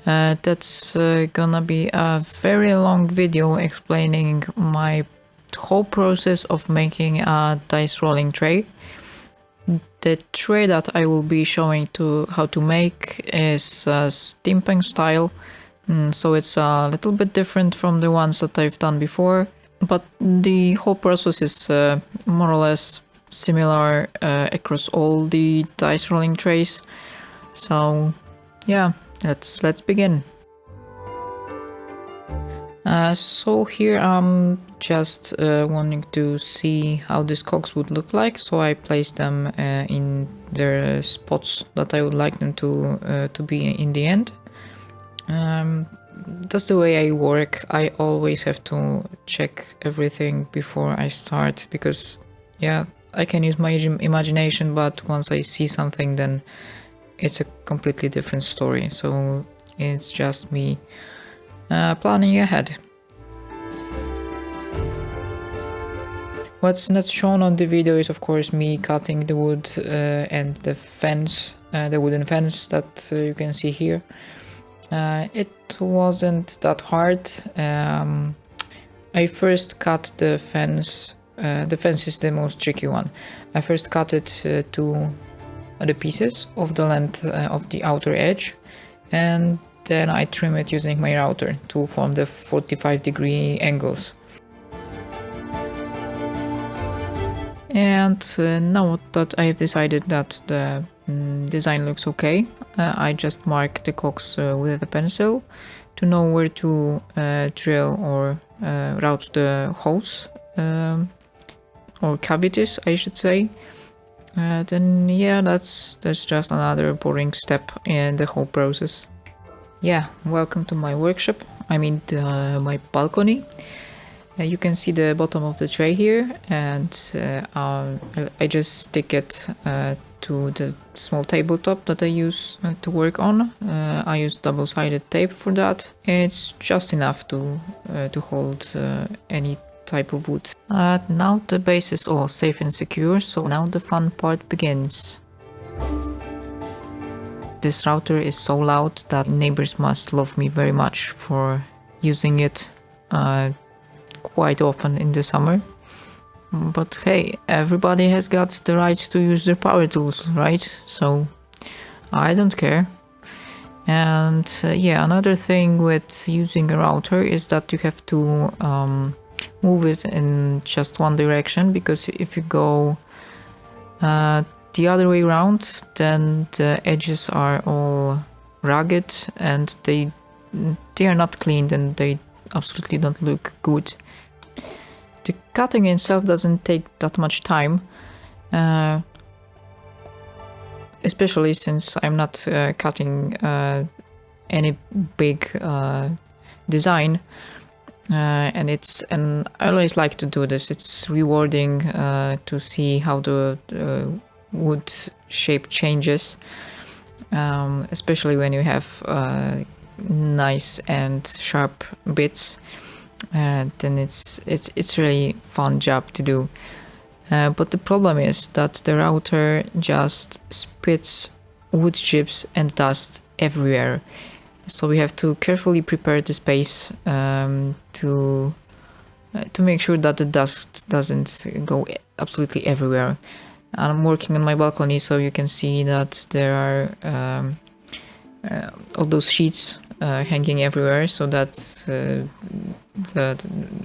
That's gonna be a very long video explaining my whole process of making a dice rolling tray. The tray that I will be showing to how to make is steampunk style, so it's a little bit different from the ones that I've done before, but the whole process is more or less similar across all the dice rolling trays. So yeah, let's begin. So here I'm just wanting to see how these cogs would look like, so I place them in their spots that I would like them to be in the end. That's the way I work. I always have to check everything before I start, because yeah, I can use my imagination, but once I see something, then it's a completely different story. So it's just me planning ahead. What's not shown on the video is of course me cutting the wood and the fence, the wooden fence that you can see here. It wasn't that hard. I first cut the fence. The fence is the most tricky one. I first cut it to the pieces of the length of the outer edge, and then I trim it using my router to form the 45-degree angles. And now that I've decided that the design looks okay, I just mark the cogs with a pencil to know where to drill or route the holes, or cavities I should say. Then yeah, that's just another boring step in the whole process. Yeah, welcome to my workshop. I mean my balcony. You can see the bottom of the tray here, and I just stick it to the small tabletop that I use to work on. I use double-sided tape for that. It's just enough to hold any type of wood. Now the base is all safe and secure, so now the fun part begins. This router is so loud that neighbors must love me very much for using it quite often in the summer. But hey, everybody has got the right to use their power tools, right? So I don't care. And yeah, another thing with using a router is that you have to move it in just one direction, because if you go the other way around, then the edges are all rugged and they are not cleaned and they absolutely don't look good. The cutting itself doesn't take that much time, especially since I'm not cutting any big design, and I always like to do this. It's rewarding to see how the wood shape changes, especially when you have nice and sharp bits. Then it's really fun job to do. But the problem is that the router just spits wood chips and dust everywhere. So we have to carefully prepare the space to make sure that the dust doesn't go absolutely everywhere. I'm working on my balcony, so you can see that there are all those sheets hanging everywhere, so that the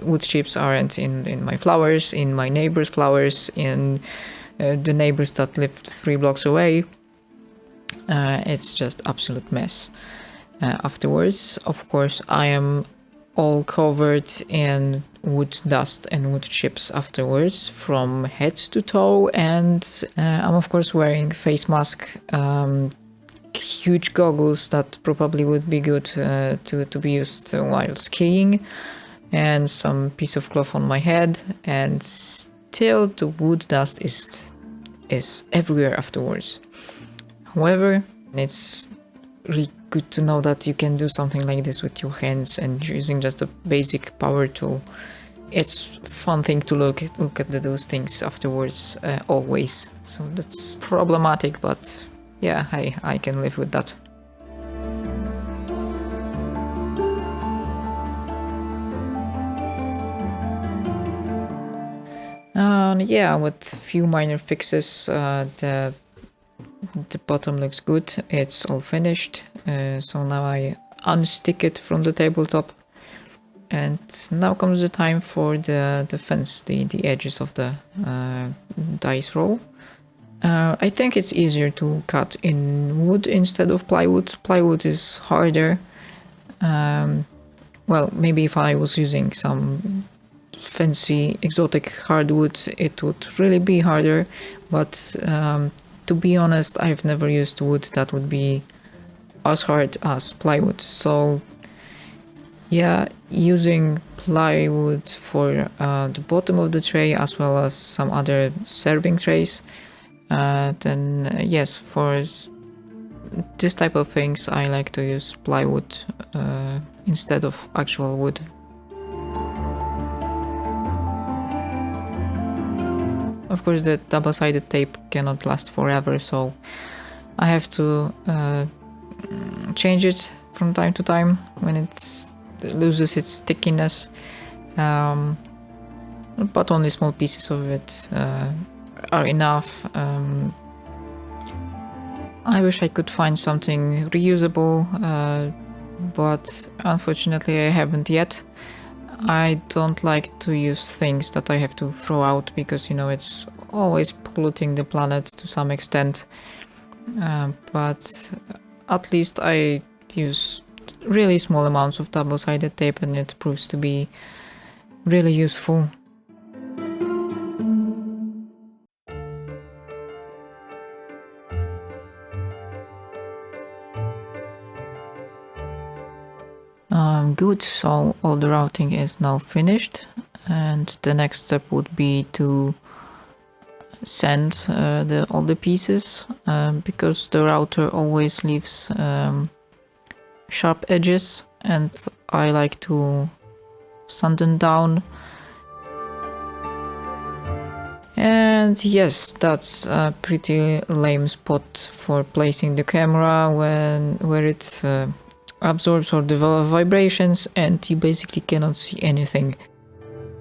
wood chips aren't in my flowers, in my neighbor's flowers, in the neighbors that live 3 blocks away. It's just absolute mess. Afterwards, of course, I am all covered in wood dust and wood chips afterwards, from head to toe, and I'm of course wearing face mask, huge goggles that probably would be good to be used while skiing, and some piece of cloth on my head, and still the wood dust is everywhere afterwards. However, it's really good to know that you can do something like this with your hands and using just a basic power tool. It's fun thing to look at those things afterwards, always. So that's problematic, but yeah, I can live with that. Yeah, with few minor fixes, the bottom looks good. It's all finished. So now I unstick it from the tabletop. And now comes the time for the fence, the edges of the dice roll. I think it's easier to cut in wood instead of plywood. Plywood is harder. Well, maybe if I was using some fancy exotic hardwood, it would really be harder. But to be honest, I've never used wood that would be as hard as plywood. So yeah, using plywood for the bottom of the tray as well as some other serving trays, then yes, for this type of things I like to use plywood instead of actual wood. Of course, the double-sided tape cannot last forever, so I have to change it from time to time when it loses its stickiness, but only small pieces of it are enough. I wish I could find something reusable, but unfortunately I haven't yet. I don't like to use things that I have to throw out because, you know, it's always polluting the planet to some extent. But at least I use really small amounts of double-sided tape and it proves to be really useful. Good, so all the routing is now finished, and the next step would be to sand all the pieces, because the router always leaves sharp edges and I like to sand them down. And yes, that's a pretty lame spot for placing the camera where it absorbs all the vibrations and you basically cannot see anything.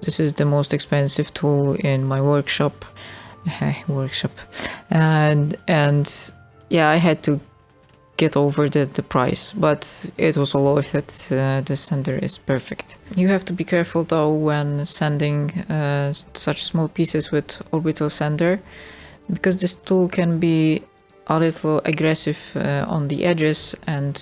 This is the most expensive tool in my workshop. And yeah, I had to get over the price, but it was all worth it. The sander is perfect. You have to be careful though when sanding such small pieces with orbital sander, because this tool can be a little aggressive on the edges, and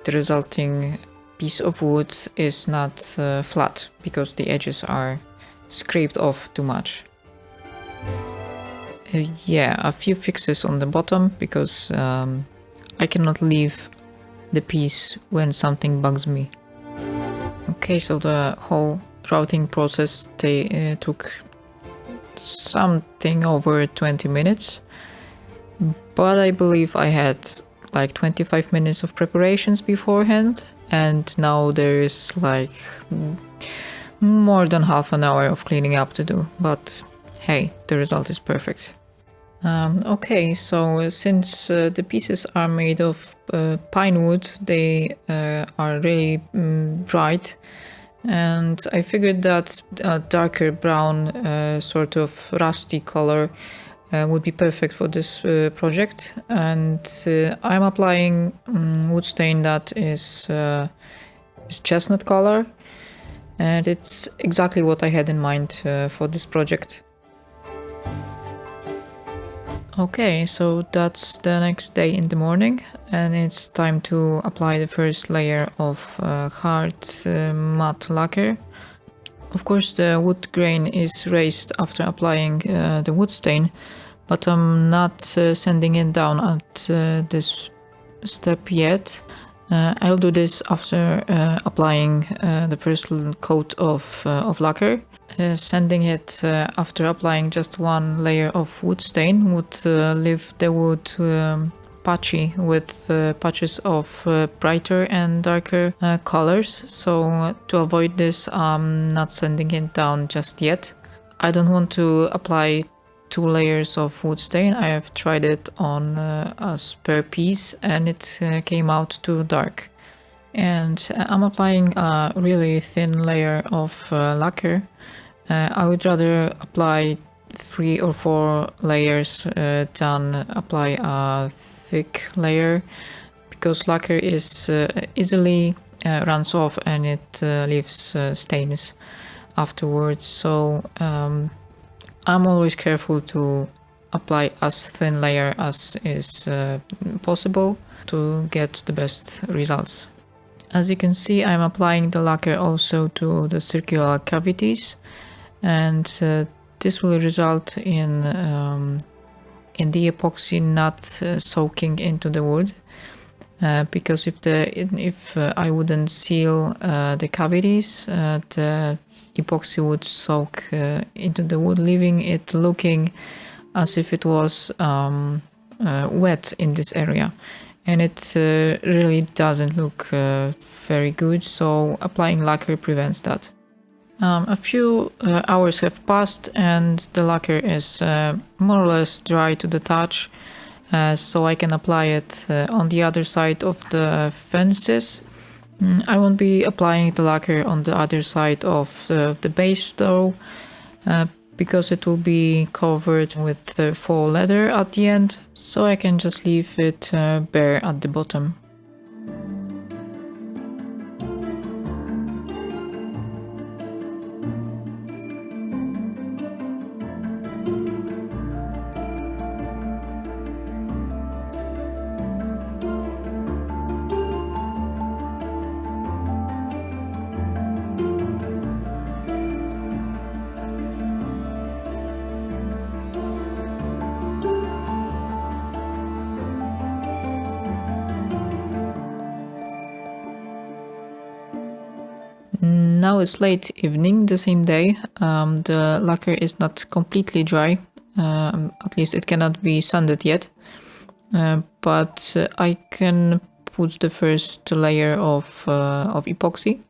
the resulting piece of wood is not flat because the edges are scraped off too much. Yeah, a few fixes on the bottom because I cannot leave the piece when something bugs me. Okay, so the whole routing process took something over 20 minutes, but I believe I had like 25 minutes of preparations beforehand, and now there is like more than half an hour of cleaning up to do, but hey, the result is perfect. Okay, so since the pieces are made of pine wood, they are really bright, and I figured that a darker brown, sort of rusty color would be perfect for this project. And I'm applying wood stain that is chestnut color, and it's exactly what I had in mind for this project. Okay, so that's the next day in the morning, and it's time to apply the first layer of hard matte lacquer. Of course, the wood grain is raised after applying the wood stain, but I'm not sanding it down at this step yet. I'll do this after applying the first coat of lacquer. Sanding it after applying just one layer of wood stain would leave the wood patchy with patches of brighter and darker colors. So to avoid this, I'm not sanding it down just yet. I don't want to apply 2 layers of wood stain. I have tried it on a spare piece and it came out too dark. And I'm applying a really thin layer of lacquer. I would rather apply 3 or 4 layers done, apply a thick layer, because lacquer is easily runs off and it leaves stains afterwards. So I'm always careful to apply as thin layer as is possible to get the best results. As you can see, I'm applying the lacquer also to the circular cavities, and this will result in the epoxy not soaking into the wood, because if I wouldn't seal the cavities, the epoxy would soak into the wood, leaving it looking as if it was wet in this area, and it really doesn't look very good. So applying lacquer prevents that. A few hours have passed and the lacquer is more or less dry to the touch, so I can apply it on the other side of the fences. I won't be applying the lacquer on the other side of the base though, because it will be covered with faux leather at the end, so I can just leave it bare at the bottom. Now it's late evening the same day. The lacquer is not completely dry, at least it cannot be sanded yet, but I can put the first layer of epoxy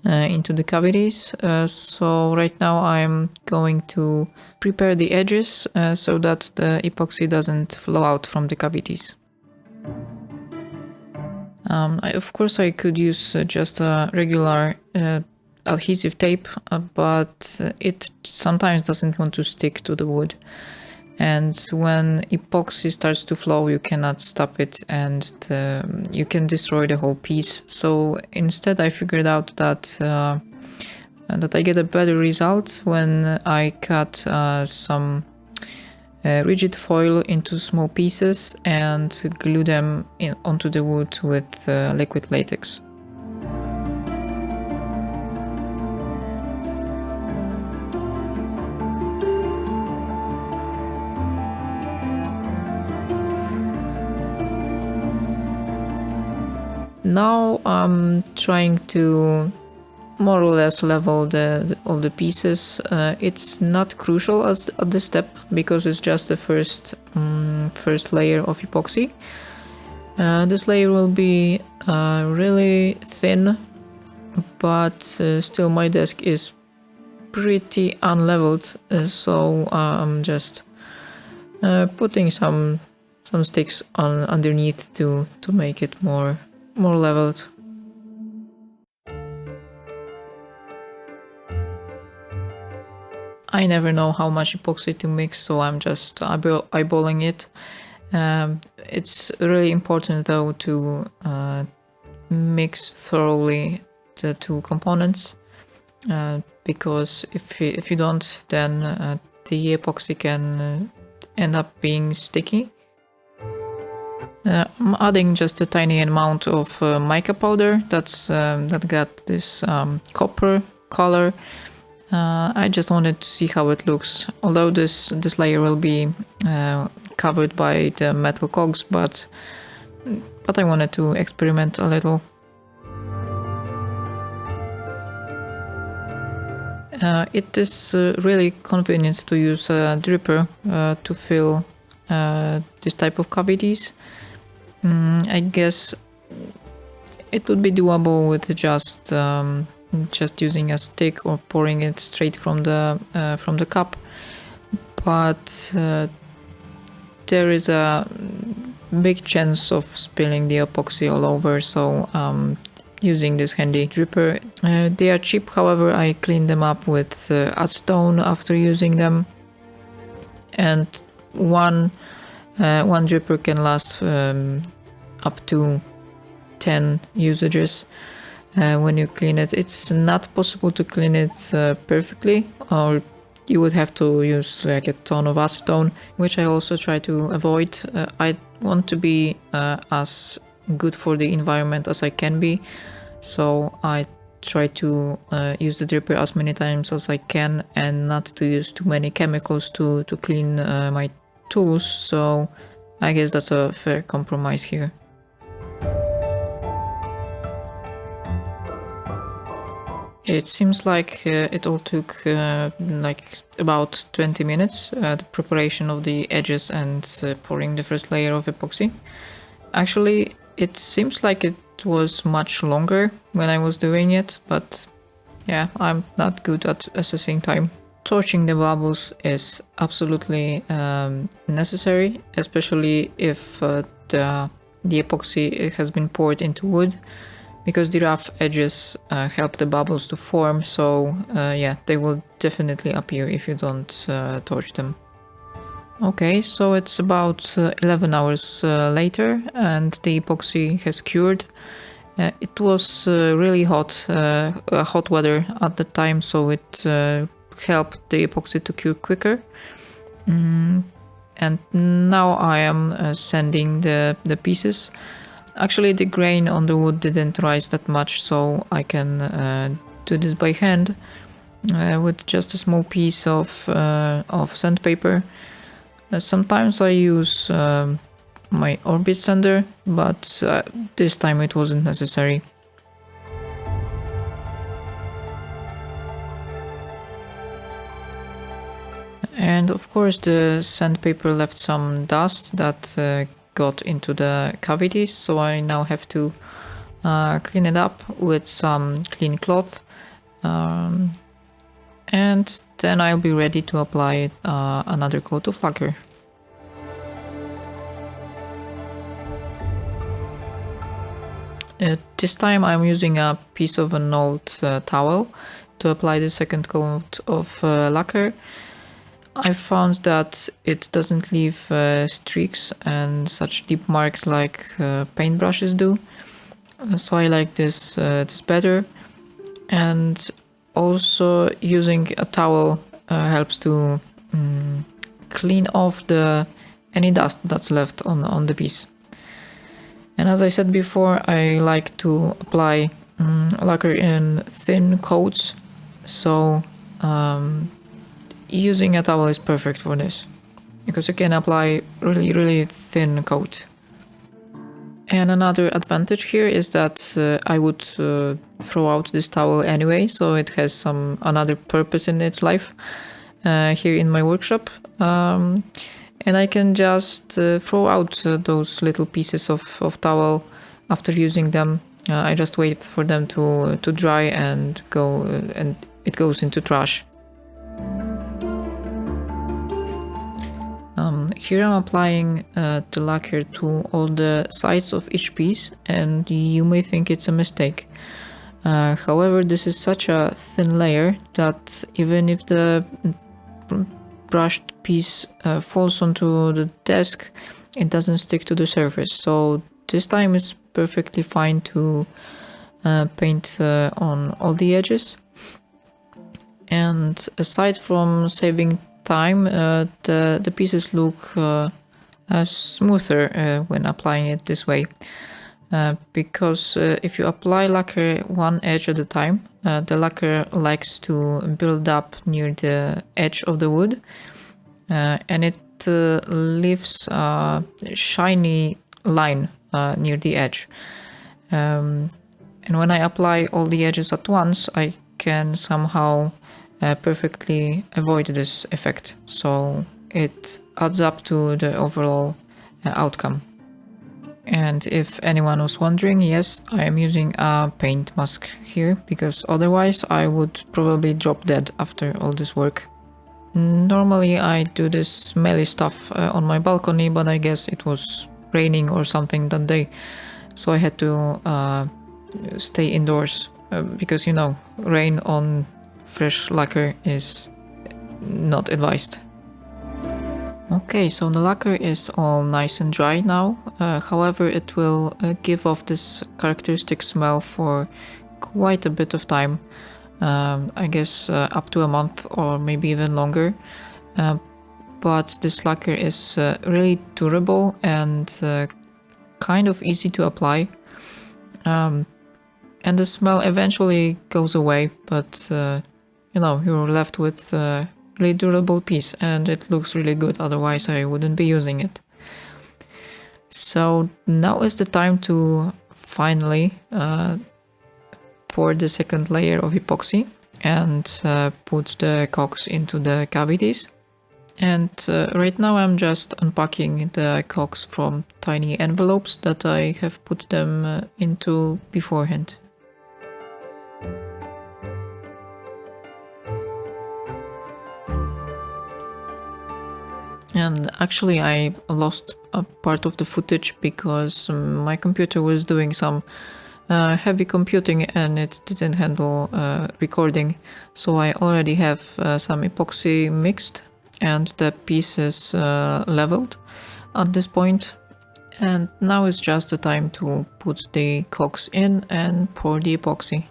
into the cavities. So right now I'm going to prepare the edges so that the epoxy doesn't flow out from the cavities. Of course I could use just a regular adhesive tape, but it sometimes doesn't want to stick to the wood, and when epoxy starts to flow you cannot stop it and you can destroy the whole piece. So instead I figured out that I get a better result when I cut some rigid foil into small pieces and glue them onto the wood with liquid latex. Now I'm trying to more or less level all the pieces. It's not crucial at this step because it's just the first layer of epoxy. This layer will be really thin, but still my desk is pretty unleveled, so I'm just putting some sticks on underneath to make it more leveled. I never know how much epoxy to mix, so I'm just eyeballing it. It's really important though to mix thoroughly the two components, because if you don't, then the epoxy can end up being sticky. I'm adding just a tiny amount of mica powder that got this copper color. I just wanted to see how it looks, although this layer will be covered by the metal cogs, but I wanted to experiment a little. It is really convenient to use a dripper to fill this type of cavities. I guess it would be doable with just using a stick or pouring it straight from the cup, but there is a big chance of spilling the epoxy all over, so using this handy dripper. They are cheap, however I clean them up with acetone after using them. and one dripper can last up to 10 usages. When you clean it, it's not possible to clean it perfectly, or you would have to use like a ton of acetone, which I also try to avoid. I want to be as good for the environment as I can be, so I try to use the dripper as many times as I can and not to use too many chemicals to clean my tools. So I guess that's a fair compromise here. It seems like it all took like about 20 minutes, the preparation of the edges and pouring the first layer of epoxy. Actually, it seems like it was much longer when I was doing it, but yeah, I'm not good at assessing time. Torching the bubbles is absolutely necessary, especially if the epoxy has been poured into wood, because the rough edges help the bubbles to form, so yeah, they will definitely appear if you don't torch them. Okay, so it's about 11 hours later and the epoxy has cured. It was really hot weather at the time, so it helped the epoxy to cure quicker. And now I am sanding the pieces. Actually, the grain on the wood didn't rise that much, so I can do this by hand with just a small piece of sandpaper. Sometimes I use my orbit sander, but this time it wasn't necessary. And of course the sandpaper left some dust that got into the cavities, so I now have to clean it up with some clean cloth, and then I'll be ready to apply another coat of lacquer. This time I'm using a piece of an old towel to apply the second coat of lacquer. I found that it doesn't leave streaks and such deep marks like paintbrushes do, so I like this better. And also using a towel helps to clean off any dust that's left on the piece. And as I said before, I like to apply lacquer in thin coats, so using a towel is perfect for this, because you can apply really thin coat. And another advantage here is that I would throw out this towel anyway, so it has another purpose in its life here in my workshop. And I can just throw out those little pieces of towel after using them. I just wait for them to dry and it goes into trash. Here I'm applying the lacquer to all the sides of each piece, and you may think it's a mistake. However, this is such a thin layer that even if the brushed piece falls onto the desk, it doesn't stick to the surface. So this time it's perfectly fine to paint on all the edges. And aside from saving time, the pieces look smoother when applying it this way, because if you apply lacquer one edge at a time, the lacquer likes to build up near the edge of the wood, and it leaves a shiny line near the edge. And when I apply all the edges at once, I can somehow perfectly avoid this effect, so it adds up to the overall outcome. And if anyone was wondering, yes, I am using a paint mask here, because otherwise I would probably drop dead after all this work. Normally I do this smelly stuff on my balcony, but I guess it was raining or something that day, so I had to stay indoors, because you know, rain on fresh lacquer is not advised. Okay, so the lacquer is all nice and dry now. However, it will give off this characteristic smell for quite a bit of time. I guess up to a month or maybe even longer. But this lacquer is really durable and kind of easy to apply. And the smell eventually goes away, but you know, you're left with really durable piece and it looks really good, otherwise I wouldn't be using it. So now is the time to finally pour the second layer of epoxy and put the caulks into the cavities. And right now I'm just unpacking the caulks from tiny envelopes that I have put them into beforehand. And actually I lost a part of the footage because my computer was doing some heavy computing and it didn't handle recording. So I already have some epoxy mixed and the piece is leveled at this point. And now is just the time to put the caulks in and pour the epoxy.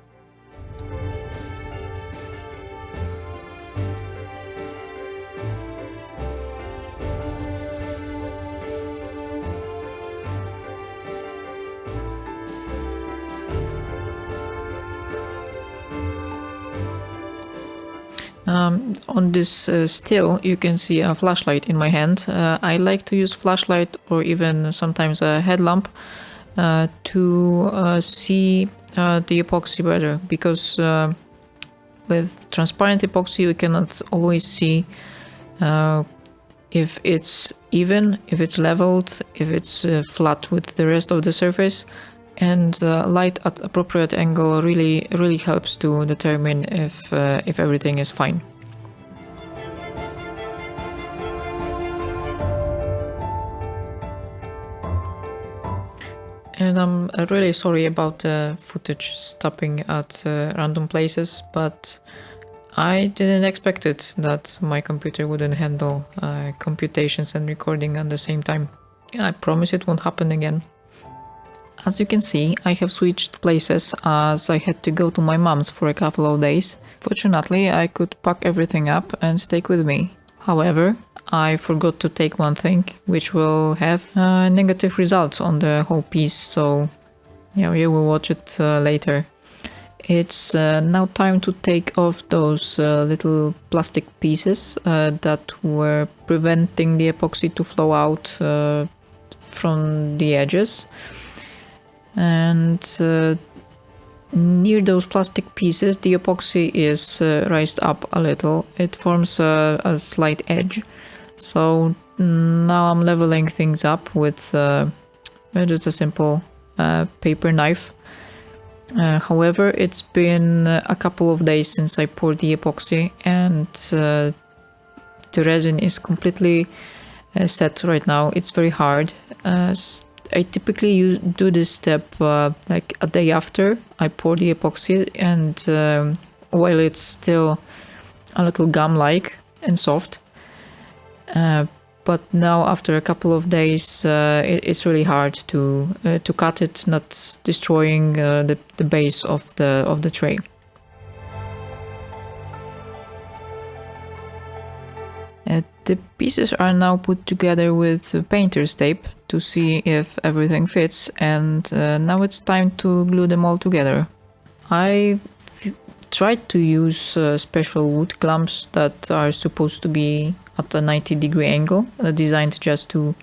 On this still you can see a flashlight in my hand. I like to use flashlight or even sometimes a headlamp to see the epoxy better, because with transparent epoxy you cannot always see if it's even, if it's leveled, if it's flat with the rest of the surface. And light at appropriate angle really helps to determine if everything is fine. And I'm really sorry about the footage stopping at random places, but I didn't expect it that my computer wouldn't handle computations and recording at the same time. I promise it won't happen again. As you can see, I have switched places as I had to go to my mom's for a couple of days. Fortunately, I could pack everything up and take with me. However, I forgot to take one thing, which will have negative results on the whole piece, so yeah, you will watch it later. It's now time to take off those little plastic pieces that were preventing the epoxy to flow out from the edges. And near those plastic pieces the epoxy is raised up a little. It forms a slight edge. So now I'm leveling things up with just a simple paper knife. However, it's been a couple of days since I poured the epoxy and the resin is completely set right now. It's very hard. I typically do this step like a day after I pour the epoxy, and while it's still a little gum-like and soft, but now after a couple of days it's really hard to cut it, not destroying the base of the tray. The pieces are now put together with painter's tape to see if everything fits, and now it's time to glue them all together. I tried to use special wood clamps that are supposed to be at a 90-degree angle, designed just to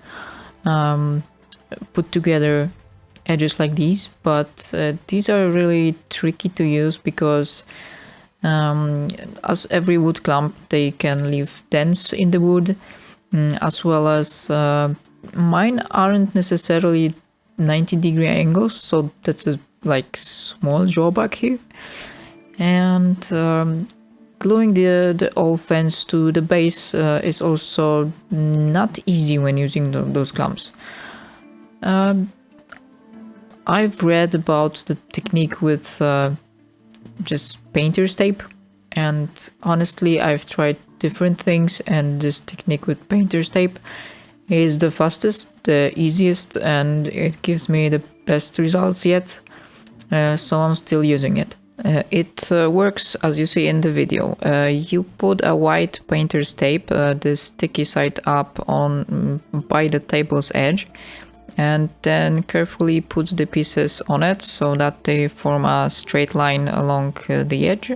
put together edges like these, but these are really tricky to use because as every wood clamp, they can leave dents in the wood, as well as mine aren't necessarily 90-degree angles, so that's a small drawback here. And gluing the old fence to the base is also not easy when using those clamps. I've read about the technique with just painter's tape, And honestly, I've tried different things, and this technique with painter's tape is the fastest, the easiest, and it gives me the best results yet. So I'm still using it. It works as you see in the video. You put a white painter's tape, the sticky side up on by the table's edge, and then carefully put the pieces on it so that they form a straight line along the edge.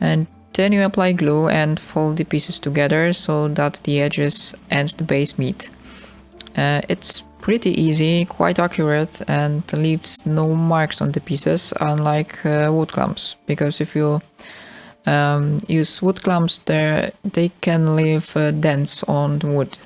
And then you apply glue and fold the pieces together so that the edges and the base meet. It's pretty easy, quite accurate, and leaves no marks on the pieces, unlike wood clamps, because if you use wood clamps, they can leave dents on the wood.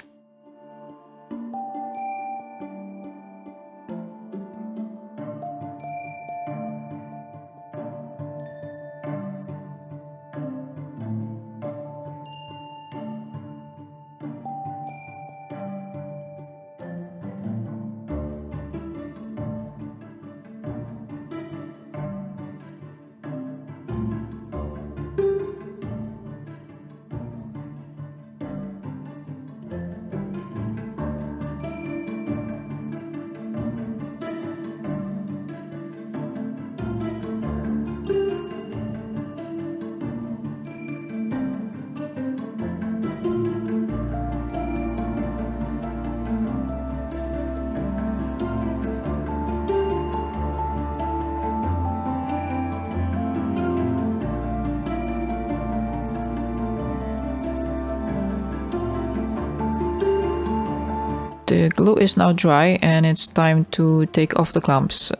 The glue is now dry and it's time to take off the clamps.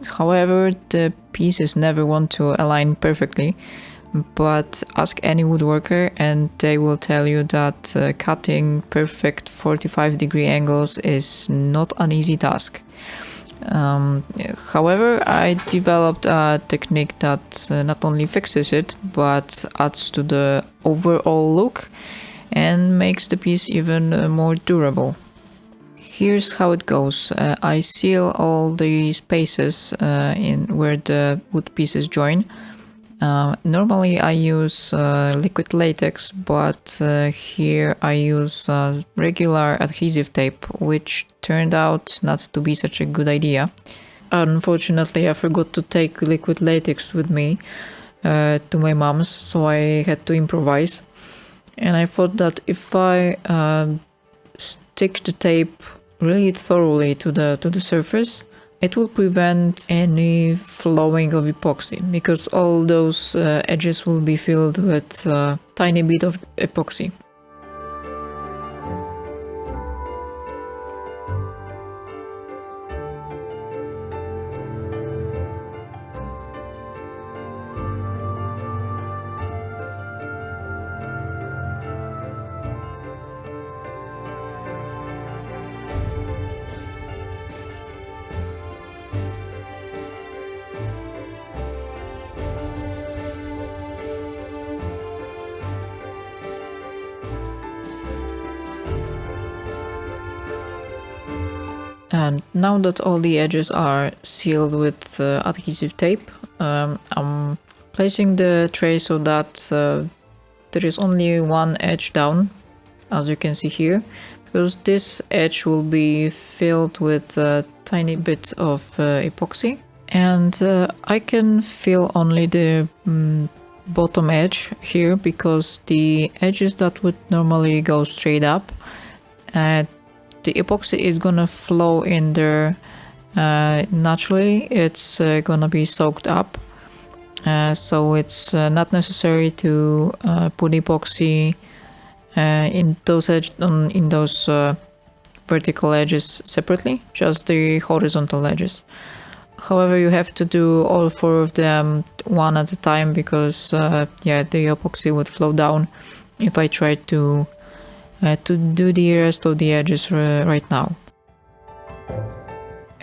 However, the pieces never want to align perfectly, but ask any woodworker and they will tell you that cutting perfect 45-degree angles is not an easy task. However, I developed a technique that not only fixes it, but adds to the overall look and makes the piece even more durable. Here's how it goes. I seal all the spaces in where the wood pieces join. Normally I use liquid latex, but here I use regular adhesive tape, which turned out not to be such a good idea. Unfortunately, I forgot to take liquid latex with me to my mom's, so I had to improvise. And I thought that if I stick the tape really thoroughly to the surface, it will prevent any flowing of epoxy, because all those edges will be filled with a tiny bit of epoxy. And now that all the edges are sealed with adhesive tape, I'm placing the tray so that there is only one edge down, as you can see here, because this edge will be filled with a tiny bit of epoxy. And I can fill only the bottom edge here, because the edges that would normally go straight up, the epoxy is gonna flow in there naturally. It's gonna be soaked up, so it's not necessary to put epoxy in those vertical edges separately, just the horizontal edges. However, you have to do all four of them one at a time, because the epoxy would flow down if I tried to do the rest of the edges right now.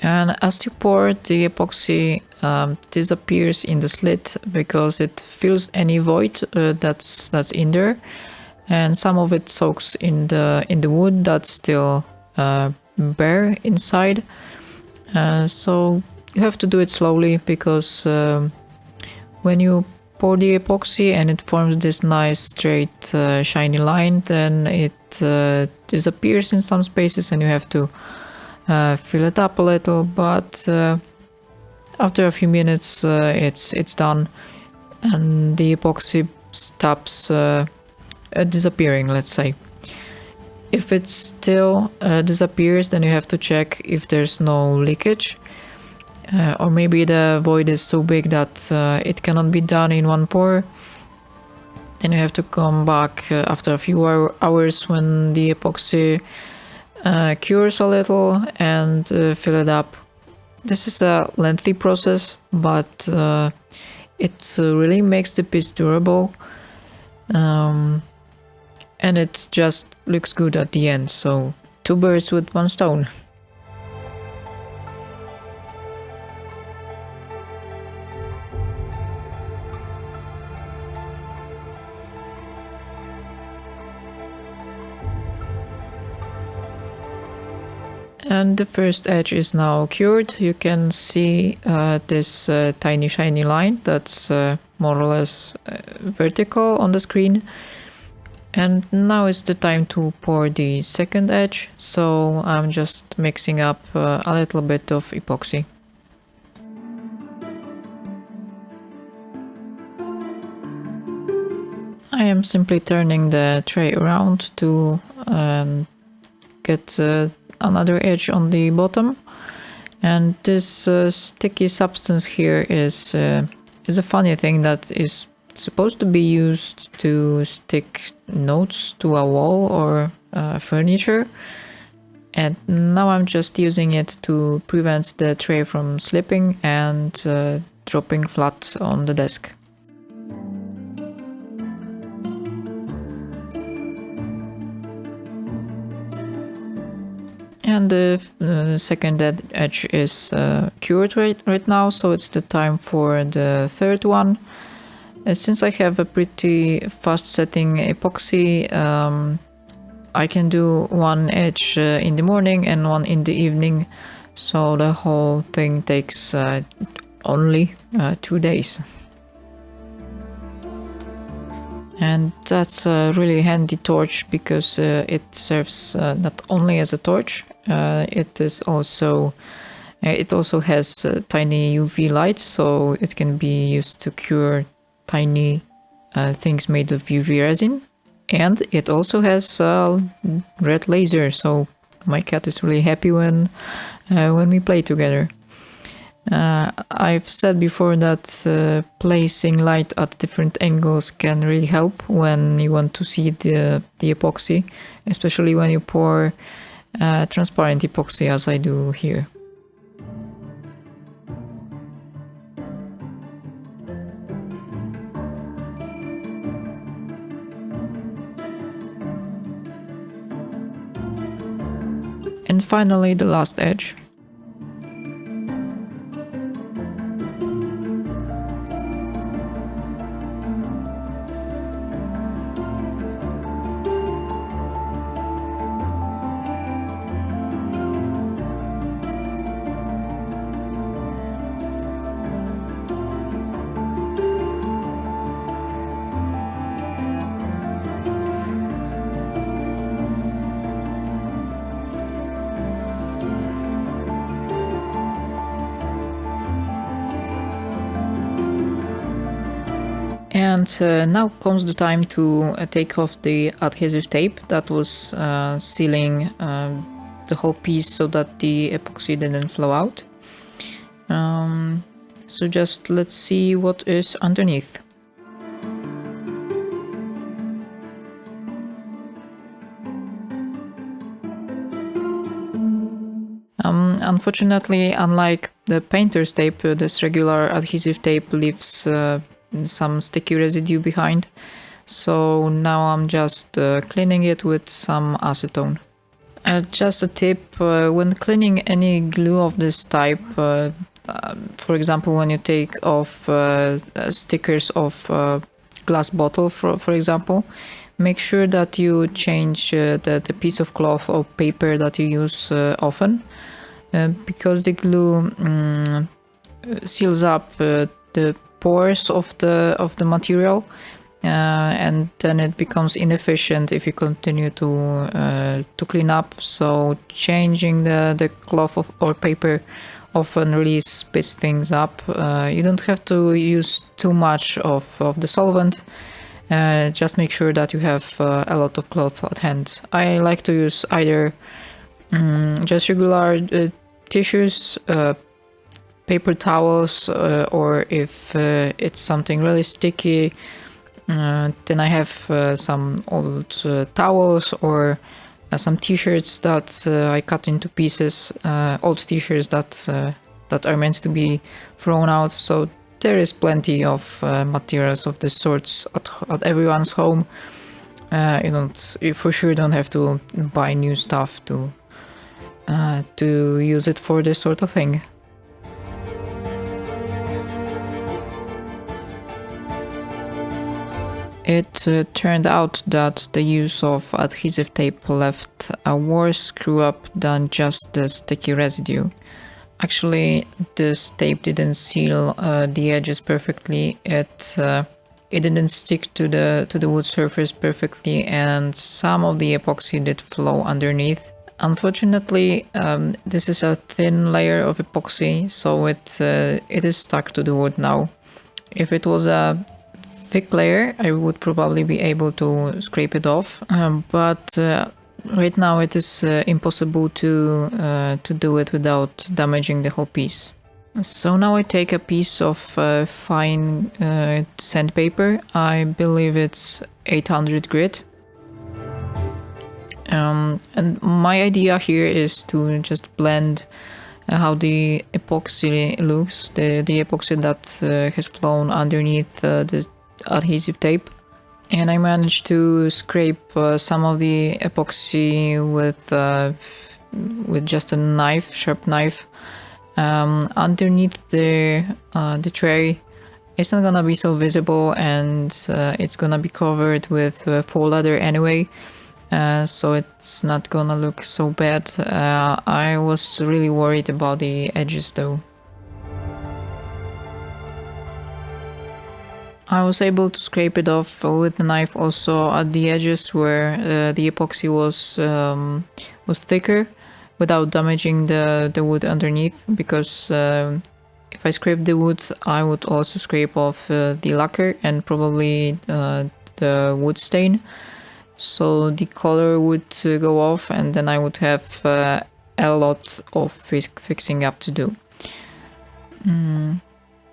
And as you pour, the epoxy disappears in the slit, because it fills any void that's in there, and some of it soaks in the wood that's still bare inside. So you have to do it slowly, because when you pour the epoxy and it forms this nice straight shiny line, then it disappears in some spaces and you have to fill it up a little, but after a few minutes it's done and the epoxy stops disappearing, let's say. If it still disappears, then you have to check if there's no leakage, or maybe the void is so big that it cannot be done in one pour. Then you have to come back after a few hours when the epoxy cures a little and fill it up. This is a lengthy process, but it really makes the piece durable. And it just looks good at the end, so 2 birds with 1 stone. And the first edge is now cured. You can see this tiny shiny line that's more or less vertical on the screen. And now is the time to pour the second edge, so I'm just mixing up a little bit of epoxy. I am simply turning the tray around to get another edge on the bottom, and this sticky substance here is a funny thing that is supposed to be used to stick notes to a wall or furniture, and now I'm just using it to prevent the tray from slipping and dropping flat on the desk. And the second edge is cured right now, so it's the time for the third one. Since I have a pretty fast setting epoxy, I can do 1 edge in the morning and 1 in the evening, so the whole thing takes only 2 days. And that's a really handy torch because it serves not only as a torch, it also has tiny UV light, so it can be used to cure tiny things made of UV resin, and it also has red laser, so my cat is really happy when we play together. I've said before that placing light at different angles can really help when you want to see the epoxy, especially when you pour transparent epoxy as I do here. And finally the last edge. And now comes the time to take off the adhesive tape that was sealing the whole piece so that the epoxy didn't flow out. So just let's see what is underneath. Unfortunately, unlike the painter's tape, this regular adhesive tape leaves some sticky residue behind, so now I'm just cleaning it with some acetone. Just a tip, when cleaning any glue of this type, for example when you take off stickers of glass bottle for example, make sure that you change the piece of cloth or paper that you use often, because the glue seals up the pores of the material, and then it becomes inefficient if you continue to clean up. So changing the cloth or paper often really speeds things up. You don't have to use too much of the solvent. Just make sure that you have a lot of cloth at hand. I like to use either just regular tissues, paper towels, or if it's something really sticky, then I have some old towels or some t-shirts that I cut into pieces, old t-shirts that are meant to be thrown out. So there is plenty of materials of this sorts at everyone's home. You for sure don't have to buy new stuff to use it for this sort of thing. It turned out that the use of adhesive tape left a worse screw-up than just the sticky residue. Actually, this tape didn't seal the edges perfectly. It didn't stick to the wood surface perfectly, and some of the epoxy did flow underneath. Unfortunately, this is a thin layer of epoxy, so it is stuck to the wood now. If it was a thick layer, I would probably be able to scrape it off, but right now it is impossible to do it without damaging the whole piece. So now I take a piece of fine sandpaper. I believe it's 800 grit. And my idea here is to just blend how the epoxy looks, the epoxy that has flown underneath the adhesive tape. And I managed to scrape some of the epoxy with just a knife, sharp knife, underneath the tray. It's not gonna be so visible, and it's gonna be covered with faux leather anyway, so it's not gonna look so bad. I was really worried about the edges though. I was able to scrape it off with the knife also at the edges where the epoxy was thicker, without damaging the wood underneath, because if I scrape the wood, I would also scrape off the lacquer and probably the wood stain. So the color would go off, and then I would have a lot of fixing up to do.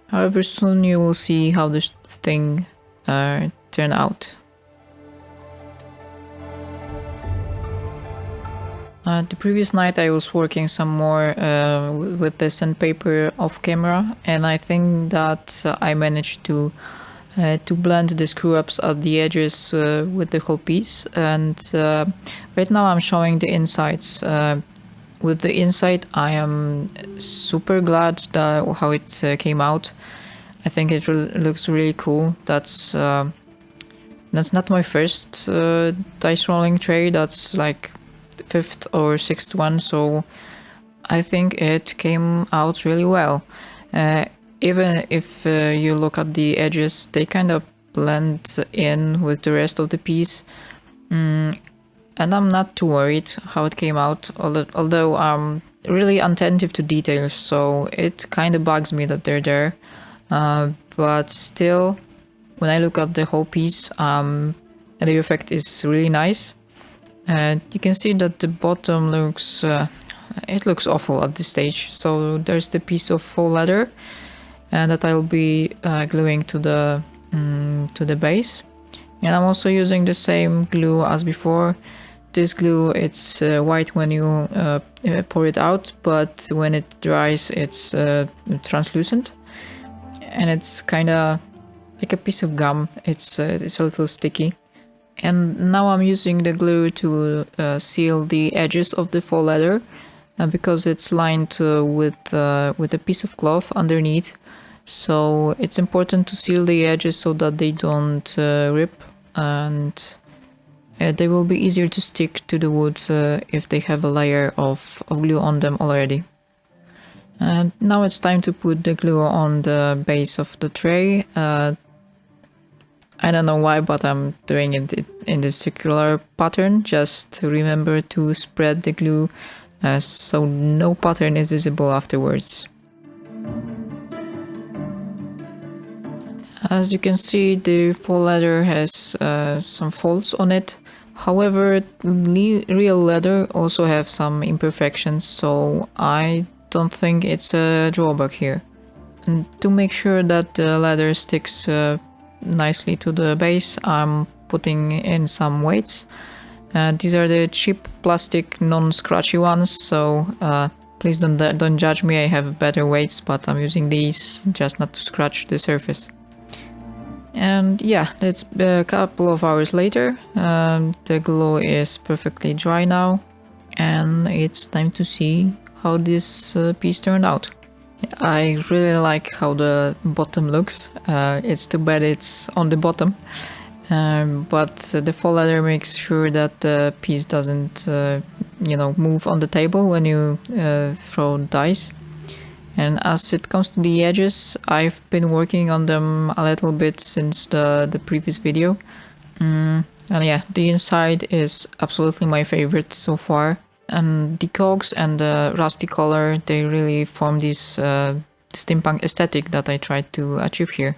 However, soon you will see how this thing turn out. The previous night I was working some more with the sandpaper off camera, and I think that I managed to blend the screw-ups at the edges with the whole piece. And right now I'm showing the insides. With the inside, I am super glad how it came out. I think it looks really cool. That's not my first dice rolling tray. That's like the 5th or 6th one, so I think it came out really well. Even if you look at the edges, they kind of blend in with the rest of the piece. And I'm not too worried how it came out, although I'm really attentive to details, so it kind of bugs me that they're there. But still, when I look at the whole piece, the effect is really nice. And you can see that the bottom looks, it looks awful at this stage. So there's the piece of faux leather that I'll be gluing to the base. And I'm also using the same glue as before. This glue, it's white when you pour it out, but when it dries, it's translucent, and it's kind of like a piece of gum. It's a little sticky. And now I'm using the glue to seal the edges of the faux leather, because it's lined with a piece of cloth underneath. So it's important to seal the edges so that they don't rip, and they will be easier to stick to the wood if they have a layer of glue on them already. And now it's time to put the glue on the base of the tray. I don't know why, but I'm doing it in this circular pattern. Just remember to spread the glue so no pattern is visible afterwards. As you can see, the faux leather has some faults on it. However, real leather also have some imperfections, so I don't think it's a drawback here. And to make sure that the leather sticks nicely to the base, I'm putting in some weights. These are the cheap plastic non-scratchy ones, so please don't judge me. I have better weights, but I'm using these just not to scratch the surface. And yeah, it's a couple of hours later. The glue is perfectly dry now, and it's time to see how this piece turned out. I really like how the bottom looks. It's too bad it's on the bottom, but the faux leather makes sure that the piece doesn't, move on the table when you throw dice. And as it comes to the edges, I've been working on them a little bit since the previous video. And yeah, the inside is absolutely my favorite so far. And the cogs and the rusty color, they really form this steampunk aesthetic that I tried to achieve here.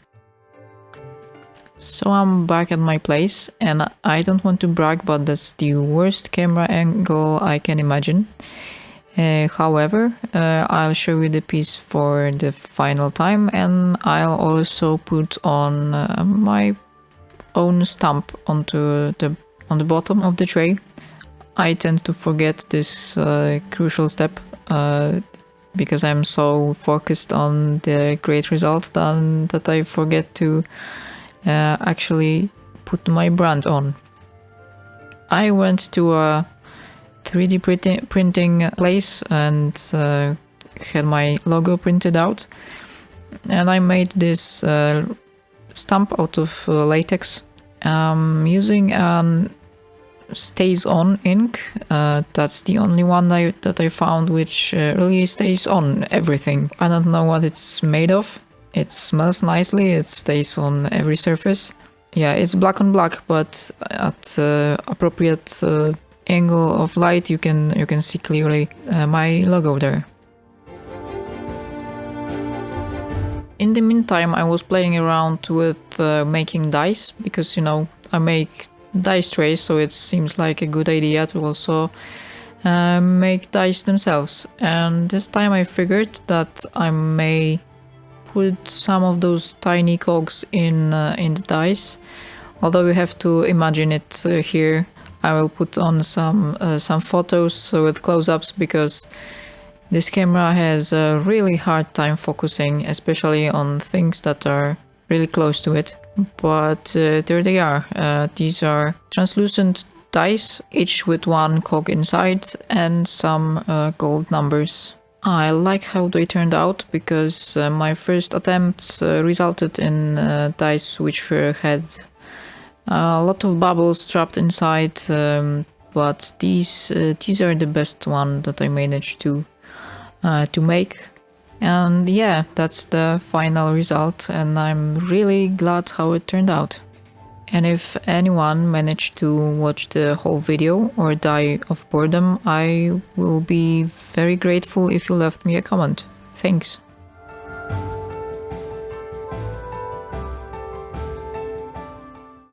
So I'm back at my place, and I don't want to brag, but that's the worst camera angle I can imagine. However, I'll show you the piece for the final time, and I'll also put on my own stamp on the bottom of the tray. I tend to forget this crucial step because I'm so focused on the great result that I forget to actually put my brand on. I went to a 3D printing place and had my logo printed out, and I made this stamp out of latex using an stays on ink. That's the only one that I found which really stays on everything. I don't know what it's made of. It smells nicely, it stays on every surface. Yeah, it's black on black, but at appropriate angle of light you can see clearly my logo there. In the meantime, I was playing around with making dice, because I make dice trays, so it seems like a good idea to also make dice themselves. And this time I figured that I may put some of those tiny cogs in the dice, although you have to imagine it here. I will put on some photos with close-ups, because this camera has a really hard time focusing, especially on things that are really close to it. But there they are. These are translucent dice, each with one cog inside and some gold numbers. I like how they turned out, because my first attempt resulted in dice which had a lot of bubbles trapped inside, but these are the best one that I managed to make. And yeah, that's the final result, and I'm really glad how it turned out. And if anyone managed to watch the whole video or die of boredom, I will be very grateful if you left me a comment. Thanks.